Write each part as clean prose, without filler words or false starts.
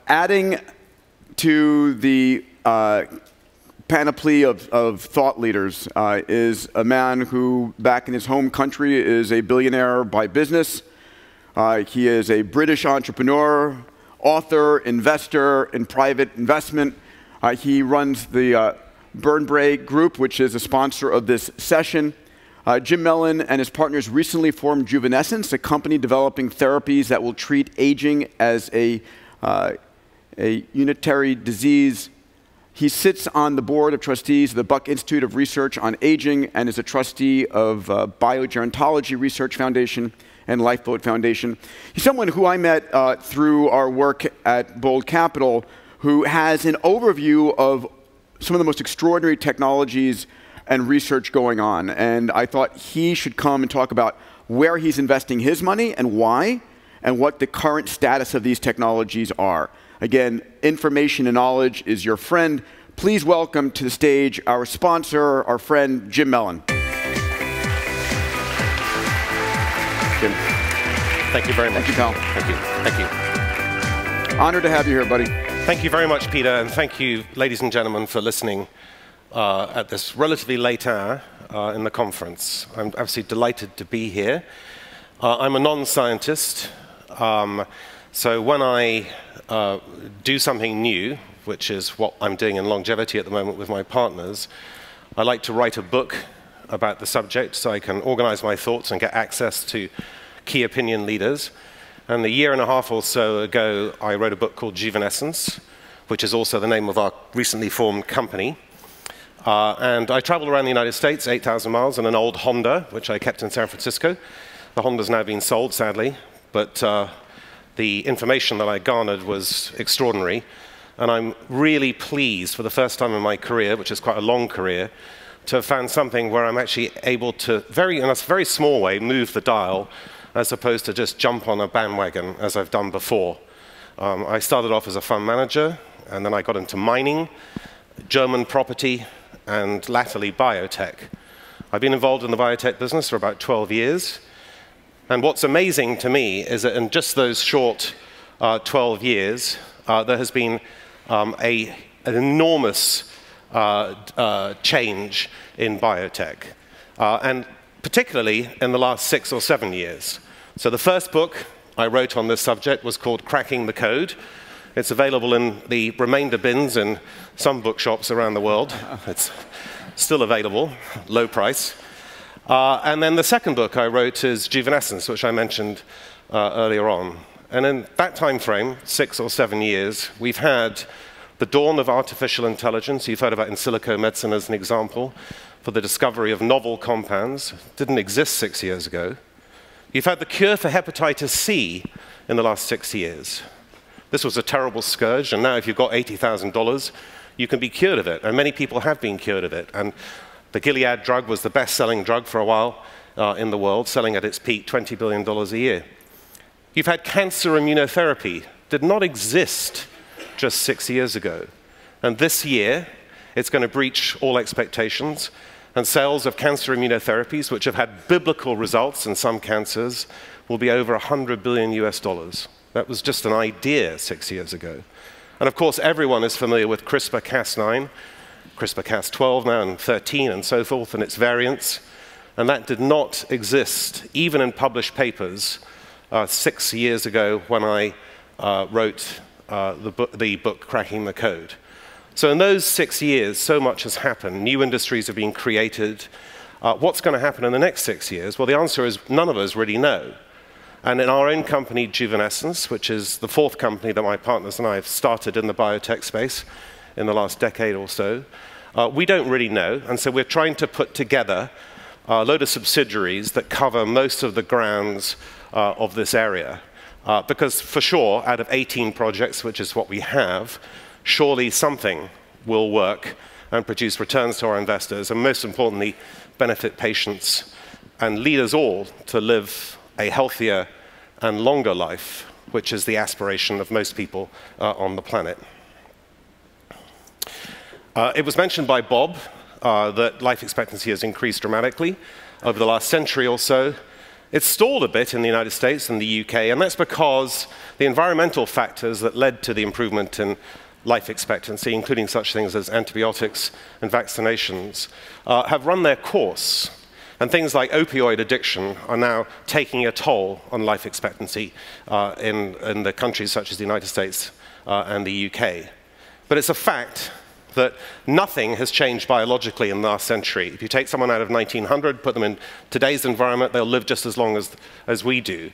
Adding to the panoply of thought leaders is a man who, back in his home country, is a billionaire by business. He is a British entrepreneur, author, investor in private investment. He runs the Burnbrae Group, which is a sponsor of this session. Jim Mellon and his partners recently formed Juvenescence, a company developing therapies that will treat aging as a unitary disease. He sits on the board of trustees of the Buck Institute of Research on Aging and is a trustee of Biogerontology Research Foundation and Lifeboat Foundation. He's someone who I met through our work at Bold Capital, who has an overview of some of the most extraordinary technologies and research going on. And I thought he should come and talk about where he's investing his money and why, and what the current status of these technologies are. Again, information and knowledge is your friend. Please welcome to the stage our sponsor, our friend, Jim Mellon. Jim. Thank you very much. Thank you, pal. Thank you. Thank you. Honored to have you here, buddy. Thank you very much, Peter, and thank you, ladies and gentlemen, for listening at this relatively late hour in the conference. I'm absolutely delighted to be here. I'm a non-scientist, so when I do something new, which is what I'm doing in longevity at the moment with my partners, I like to write a book about the subject so I can organize my thoughts and get access to key opinion leaders. And a year and a half or so ago, I wrote a book called Juvenescence, which is also the name of our recently formed company. And I traveled around the United States, 8,000 miles, in an old Honda, which I kept in San Francisco. The Honda's now been sold, sadly, but the information that I garnered was extraordinary. And I'm really pleased, for the first time in my career, which is quite a long career, to have found something where I'm actually able to, in a very small way, move the dial, as opposed to just jump on a bandwagon, as I've done before. I started off as a fund manager, and then I got into mining, German property, and latterly biotech. I've been involved in the biotech business for about 12 years. And what's amazing to me is that in just those short 12 years, there has been an enormous change in biotech, and particularly in the last 6 or 7 years. So the first book I wrote on this subject was called Cracking the Code. It's available in the remainder bins in some bookshops around the world. It's still available, low price. And then the second book I wrote is Juvenescence, which I mentioned earlier on. And in that time frame, 6 or 7 years, we've had the dawn of artificial intelligence. You've heard about in silico medicine as an example, for the discovery of novel compounds. Didn't exist 6 years ago. You've had the cure for hepatitis C in the last 6 years. This was a terrible scourge, and now if you've got $80,000, you can be cured of it, and many people have been cured of it. And the Gilead drug was the best-selling drug for a while in the world, selling at its peak $20 billion a year. You've had cancer immunotherapy, did not exist just 6 years ago. And this year, it's going to breach all expectations, and sales of cancer immunotherapies, which have had biblical results in some cancers, will be over $100 billion US. That was just an idea 6 years ago. And of course, everyone is familiar with CRISPR-Cas9, CRISPR-Cas12 now, and 13, and so forth, and its variants. And that did not exist, even in published papers, 6 years ago when I wrote the book Cracking the Code. So in those 6 years, so much has happened. New industries have been created. What's going to happen in the next 6 years? Well, the answer is none of us really know. And in our own company, Juvenescence, which is the 4th company that my partners and I have started in the biotech space in the last decade or so, we don't really know. And so we're trying to put together a load of subsidiaries that cover most of the grounds of this area. Because for sure, out of 18 projects, which is what we have, surely something will work and produce returns to our investors, and most importantly, benefit patients and lead us all to live a healthier and longer life, which is the aspiration of most people on the planet. It was mentioned by Bob that life expectancy has increased dramatically over the last century or so, It's stalled a bit in the United States and the UK, and that's because the environmental factors that led to the improvement in life expectancy, including such things as antibiotics and vaccinations, have run their course. And things like opioid addiction are now taking a toll on life expectancy in the countries such as the United States and the UK. But it's a fact that nothing has changed biologically in the last century. If you take someone out of 1900, put them in today's environment, they'll live just as long as we do.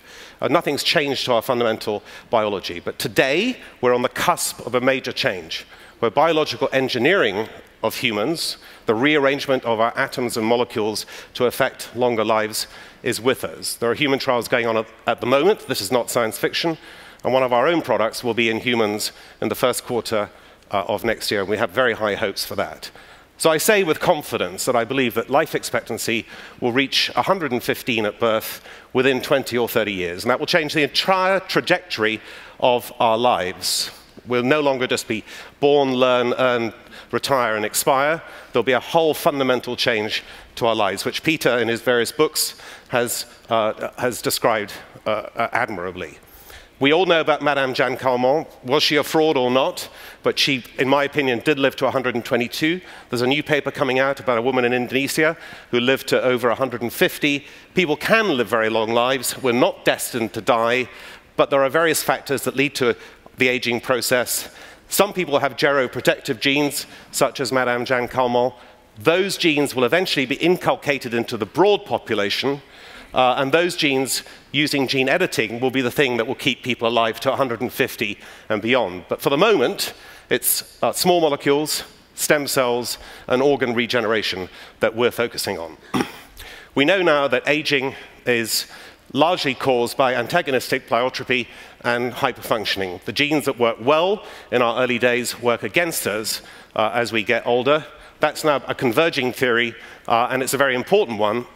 Nothing's changed to our fundamental biology. But today, we're on the cusp of a major change, where biological engineering of humans, the rearrangement of our atoms and molecules to affect longer lives, is with us. There are human trials going on at the moment. This is not science fiction. And one of our own products will be in humans in the first quarter of next year, and we have very high hopes for that. So I say with confidence that I believe that life expectancy will reach 115 at birth within 20 or 30 years, and that will change the entire trajectory of our lives. We'll no longer just be born, learn, earn, retire, and expire. There'll be a whole fundamental change to our lives, which Peter, in his various books, has described admirably. We all know about Madame Jeanne Calment. Was she a fraud or not? But she, in my opinion, did live to 122. There's a new paper coming out about a woman in Indonesia who lived to over 150. People can live very long lives. We're not destined to die, but there are various factors that lead to the aging process. Some people have geroprotective genes, such as Madame Jeanne Calment. Those genes will eventually be inculcated into the broad population, and those genes, using gene editing, will be the thing that will keep people alive to 150 and beyond. But for the moment, it's small molecules, stem cells, and organ regeneration that we're focusing on. We know now that aging is largely caused by antagonistic pleiotropy and hyperfunctioning. The genes that work well in our early days work against us as we get older. That's now a converging theory, and it's a very important one.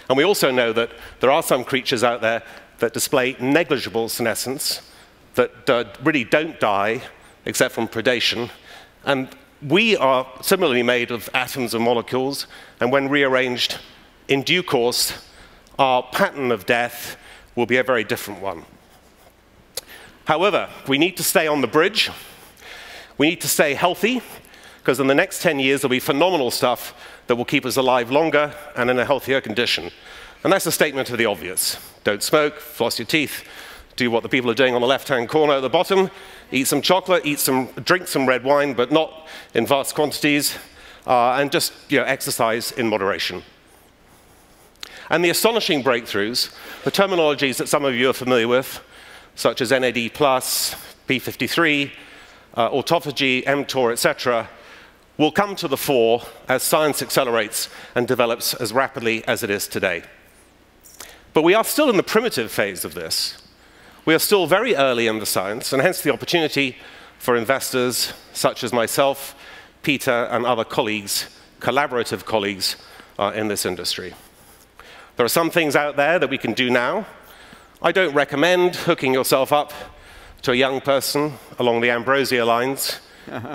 And we also know that there are some creatures out there that display negligible senescence, that really don't die except from predation. And we are similarly made of atoms and molecules, and when rearranged in due course, our pattern of death will be a very different one. However, we need to stay on the bridge. We need to stay healthy, because in the next 10 years, there'll be phenomenal stuff that will keep us alive longer and in a healthier condition. And that's a statement of the obvious. Don't smoke, floss your teeth, do what the people are doing on the left-hand corner at the bottom, eat some chocolate, drink some red wine, but not in vast quantities, and just exercise in moderation. And the astonishing breakthroughs, the terminologies that some of you are familiar with, such as NAD+, P53, autophagy, mTOR, etc., will come to the fore as science accelerates and develops as rapidly as it is today. But we are still in the primitive phase of this. We are still very early in the science, and hence the opportunity for investors such as myself, Peter, and other colleagues, collaborative colleagues in this industry. There are some things out there that we can do now. I don't recommend hooking yourself up to a young person along the Ambrosia lines.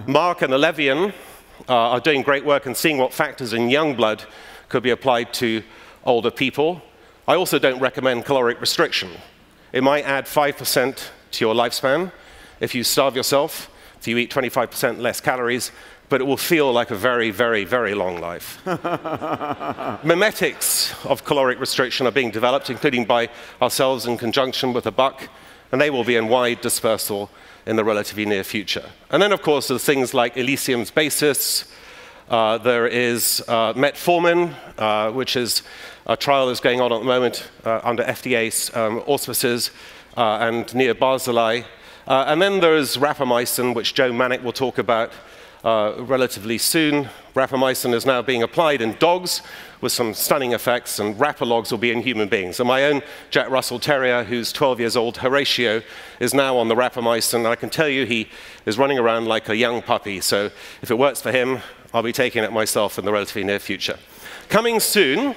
Mark and Alevian are doing great work in seeing what factors in young blood could be applied to older people. I also don't recommend caloric restriction. It might add 5% to your lifespan if you starve yourself, if you eat 25% less calories, but it will feel like a very, very, very long life. Mimetics of caloric restriction are being developed, including by ourselves in conjunction with a buck, and they will be in wide dispersal in the relatively near future. And then, of course, there's things like Elysium's basis. There is metformin, which is a trial that's going on at the moment under FDA's auspices, and near Barzilai. And then there's rapamycin, which Joe Manick will talk about relatively soon. Rapamycin is now being applied in dogs with some stunning effects, and rapalogs will be in human beings. And my own Jack Russell Terrier, who's 12 years old, Horatio, is now on the rapamycin, and I can tell you he is running around like a young puppy. So if it works for him, I'll be taking it myself in the relatively near future. Coming soon,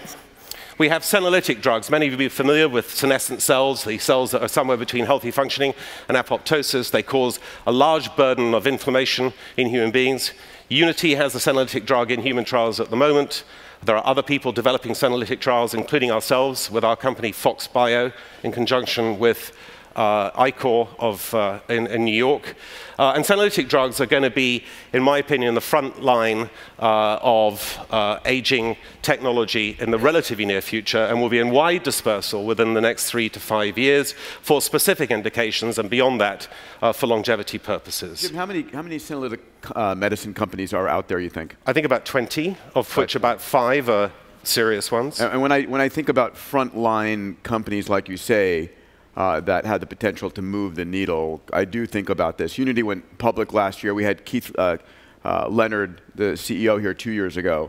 we have senolytic drugs. Many of you will be familiar with senescent cells, the cells that are somewhere between healthy functioning and apoptosis. They cause a large burden of inflammation in human beings. Unity has a senolytic drug in human trials at the moment. There are other people developing senolytic trials, including ourselves with our company Fox Bio, in conjunction with ICOR in New York. And senolytic drugs are going to be, in my opinion, the front line of aging technology in the relatively near future, and will be in wide dispersal within the next 3 to 5 years for specific indications, and beyond that for longevity purposes. Jim, how many senolytic medicine companies are out there, you think? I think about 20, of which about 5 are serious ones. And when I think about frontline companies, like you say, that had the potential to move the needle, I do think about this. Unity went public last year. We had Keith Leonard, the CEO, here 2 years ago.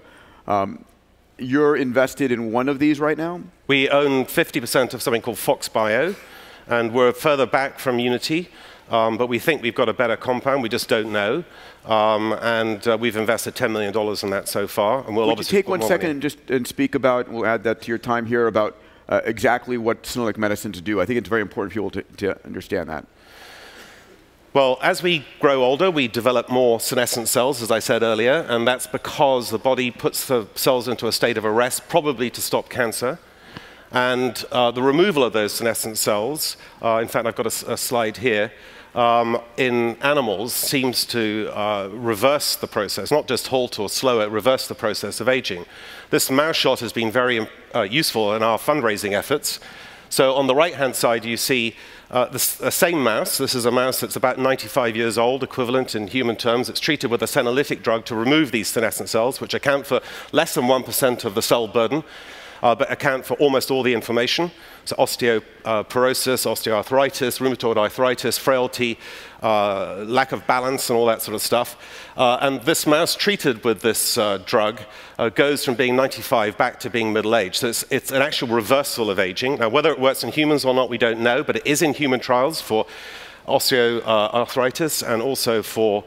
You're invested in one of these right now? We own 50% of something called Fox Bio, and we're further back from Unity, but we think we've got a better compound. We just don't know. And we've invested $10 million in that so far. And we'll obviously take 1 second and speak about, we'll add that to your time here, about exactly what senolytic medicines do. I think it's very important for people to understand that. Well, as we grow older, we develop more senescent cells, as I said earlier, and that's because the body puts the cells into a state of arrest, probably to stop cancer. And the removal of those senescent cells, in fact, I've got a slide here, in animals seems to reverse the process, not just halt or slow it, reverse the process of aging. This mouse shot has been very useful in our fundraising efforts. So on the right-hand side, you see the same mouse. This is a mouse that's about 95 years old, equivalent in human terms. It's treated with a senolytic drug to remove these senescent cells, which account for less than 1% of the cell burden, but account for almost all the inflammation. So osteoporosis, osteoarthritis, rheumatoid arthritis, frailty, lack of balance, and all that sort of stuff. And this mouse treated with this drug goes from being 95 back to being middle-aged. So it's an actual reversal of aging. Now, whether it works in humans or not, we don't know, but it is in human trials for osteoarthritis and also for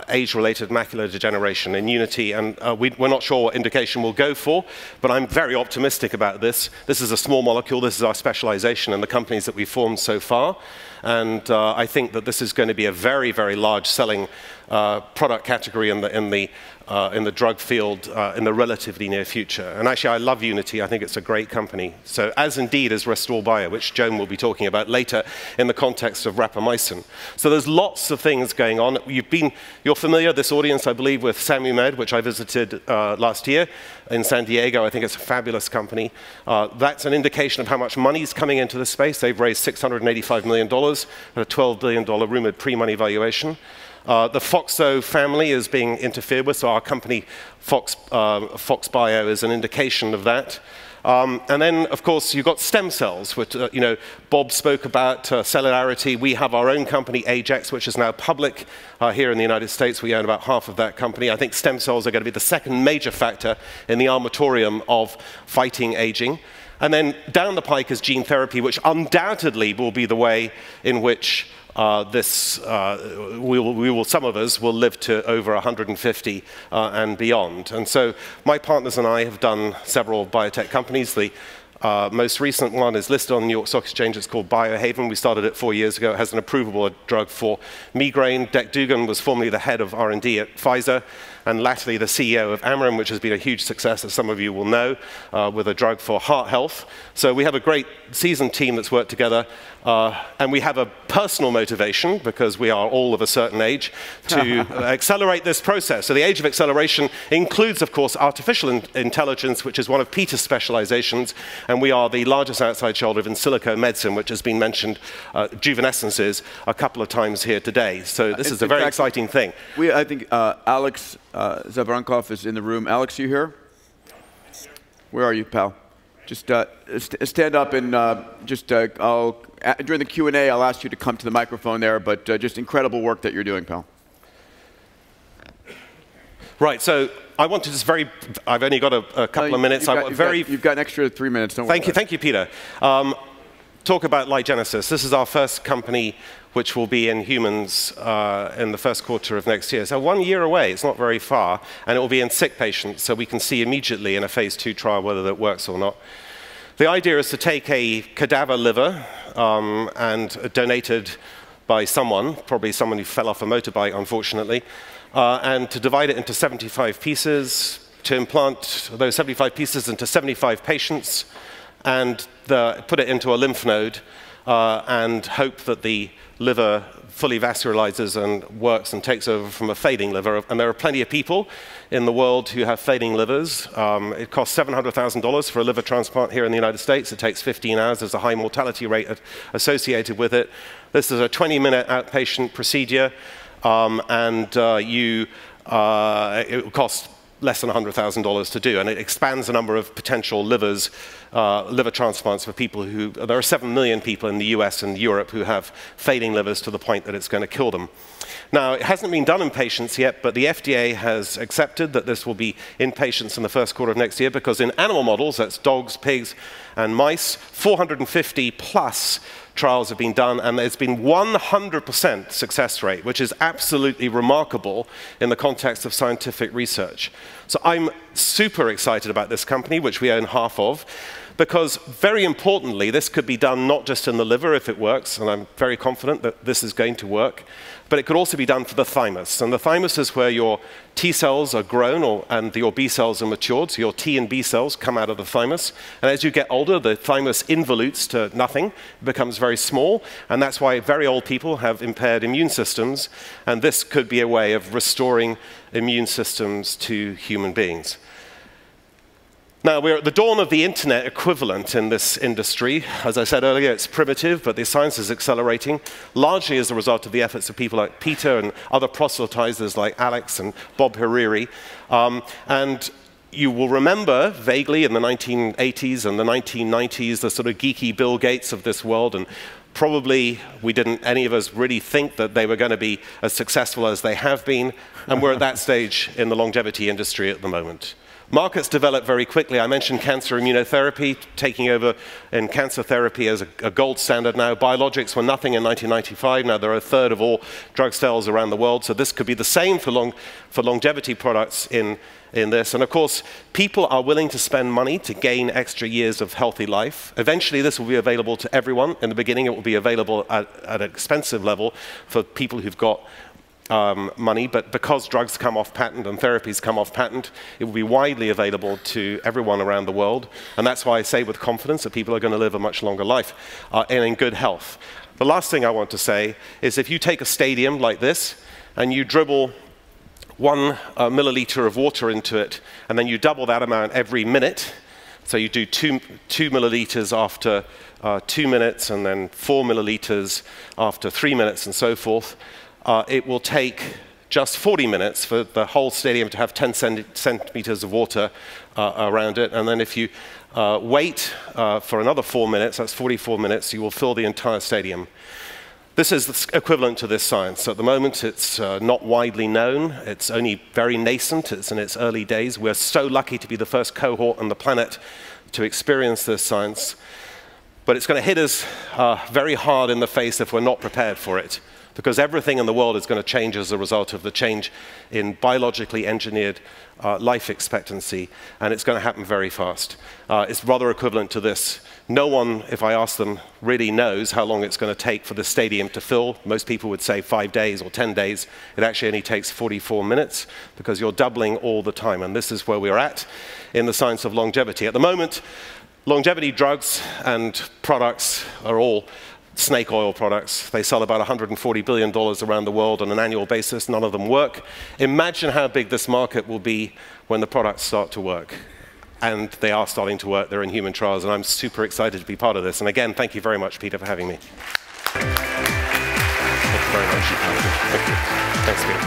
age-related macular degeneration in Unity. And we're not sure what indication we'll go for, but I'm very optimistic about this. This is a small molecule. This is our specialization in the companies that we've formed so far. And I think that this is going to be a very, very large selling product category in the drug field in the relatively near future. And actually, I love Unity. I think it's a great company. So as indeed is Restore Bio, which Joan will be talking about later in the context of rapamycin. So there's lots of things going on. You're familiar, this audience, I believe, with SamuMed, which I visited last year in San Diego. I think it's a fabulous company. That's an indication of how much money is coming into the space. They've raised $685 million at a $12 billion rumored pre-money valuation. The Foxo family is being interfered with, so our company, Fox Bio, is an indication of that. And then, of course, you've got stem cells, which, Bob spoke about cellularity. We have our own company, Ajax, which is now public here in the United States. We own about half of that company. I think stem cells are going to be the second major factor in the armatorium of fighting aging. And then down the pike is gene therapy, which undoubtedly will be the way in which some of us will live to over 150 and beyond. And so my partners and I have done several biotech companies. The most recent one is listed on the New York Stock Exchange. It's called Biohaven. We started it 4 years ago. It has an approvable drug for migraine. Dec Dugan was formerly the head of R&D at Pfizer, and latterly the CEO of Amarin, which has been a huge success, as some of you will know, with a drug for heart health. So we have a great seasoned team that's worked together, and we have a personal motivation, because we are all of a certain age, to accelerate this process. So the age of acceleration includes, of course, artificial intelligence, which is one of Peter's specializations, and we are the largest outside shareholder of in silico medicine, which has been mentioned, juvenescences, a couple of times here today. So this is a very exciting thing. I think Alex Zavrankov is in the room. Alex, you here? Where are you, pal? Just stand up and during the Q&A, I'll ask you to come to the microphone there, but just incredible work that you're doing, pal. Right, so I want to just I've only got a couple of minutes. You've got an extra 3 minutes. Don't worry. Thank you, Peter. Talk about ligenesis. This is our first company which will be in humans in the first quarter of next year. So 1 year away, it's not very far, and it will be in sick patients, so we can see immediately in a phase 2 trial whether that works or not. The idea is to take a cadaver liver and donated by someone, probably someone who fell off a motorbike, unfortunately, and to divide it into 75 pieces, to implant those 75 pieces into 75 patients and put it into a lymph node and hope that the liver fully vascularizes and works and takes over from a failing liver. And there are plenty of people in the world who have failing livers. It costs $700,000 for a liver transplant here in the United States. It takes 15 hours. There's a high mortality rate associated with it. This is a 20-minute outpatient procedure, and it will cost less than $100,000 to do, and it expands the number of potential liver transplants for people who, there are 7 million people in the US and Europe who have failing livers to the point that it's going to kill them. Now, it hasn't been done in patients yet, but the FDA has accepted that this will be in patients in the first quarter of next year, because in animal models, that's dogs, pigs, and mice, 450 plus trials have been done, and there's been 100% success rate, which is absolutely remarkable in the context of scientific research. So I'm super excited about this company, which we own half of, because very importantly, this could be done not just in the liver if it works, and I'm very confident that this is going to work, but it could also be done for the thymus. And the thymus is where your T cells are grown and your B cells are matured, so your T and B cells come out of the thymus. And as you get older, the thymus involutes to nothing, it becomes very small, and that's why very old people have impaired immune systems, and this could be a way of restoring immune systems to human beings. Now, we're at the dawn of the internet equivalent in this industry. As I said earlier, it's primitive, but the science is accelerating, largely as a result of the efforts of people like Peter and other proselytizers like Alex and Bob Hariri. And you will remember vaguely in the 1980s and the 1990s, the sort of geeky Bill Gates of this world, and probably any of us really think that they were going to be as successful as they have been, and we're at that stage in the longevity industry at the moment. Markets develop very quickly. I mentioned cancer immunotherapy taking over in cancer therapy as a gold standard now. Biologics were nothing in 1995. Now they're a third of all drug sales around the world. So this could be the same for longevity products in this. And of course, people are willing to spend money to gain extra years of healthy life. Eventually, this will be available to everyone. In the beginning, it will be available at an expensive level for people who've got money, but because drugs come off patent and therapies come off patent, it will be widely available to everyone around the world. And that's why I say with confidence that people are going to live a much longer life and in good health. The last thing I want to say is if you take a stadium like this and you dribble 1 milliliter of water into it, and then you double that amount every minute, so you do 2 milliliters after 2 minutes, and then 4 milliliters after 3 minutes, and so forth, it will take just 40 minutes for the whole stadium to have 10 centimeters of water around it. And then if you wait for another 4 minutes, that's 44 minutes, you will fill the entire stadium. This is equivalent to this science. So at the moment, it's not widely known. It's only very nascent. It's in its early days. We're so lucky to be the first cohort on the planet to experience this science. But it's going to hit us very hard in the face if we're not prepared for it, because everything in the world is going to change as a result of the change in biologically engineered life expectancy, and it's going to happen very fast. It's rather equivalent to this. No one, if I ask them, really knows how long it's going to take for the stadium to fill. Most people would say 5 days or 10 days. It actually only takes 44 minutes, because you're doubling all the time, and this is where we're at in the science of longevity. At the moment, longevity drugs and products are all snake oil products. They sell about $140 billion around the world on an annual basis. None of them work. Imagine how big this market will be when the products start to work. And they are starting to work. They're in human trials, and I'm super excited to be part of this. And again, thank you very much, Peter, for having me. Thank you very much. Thank you. Thanks, Peter.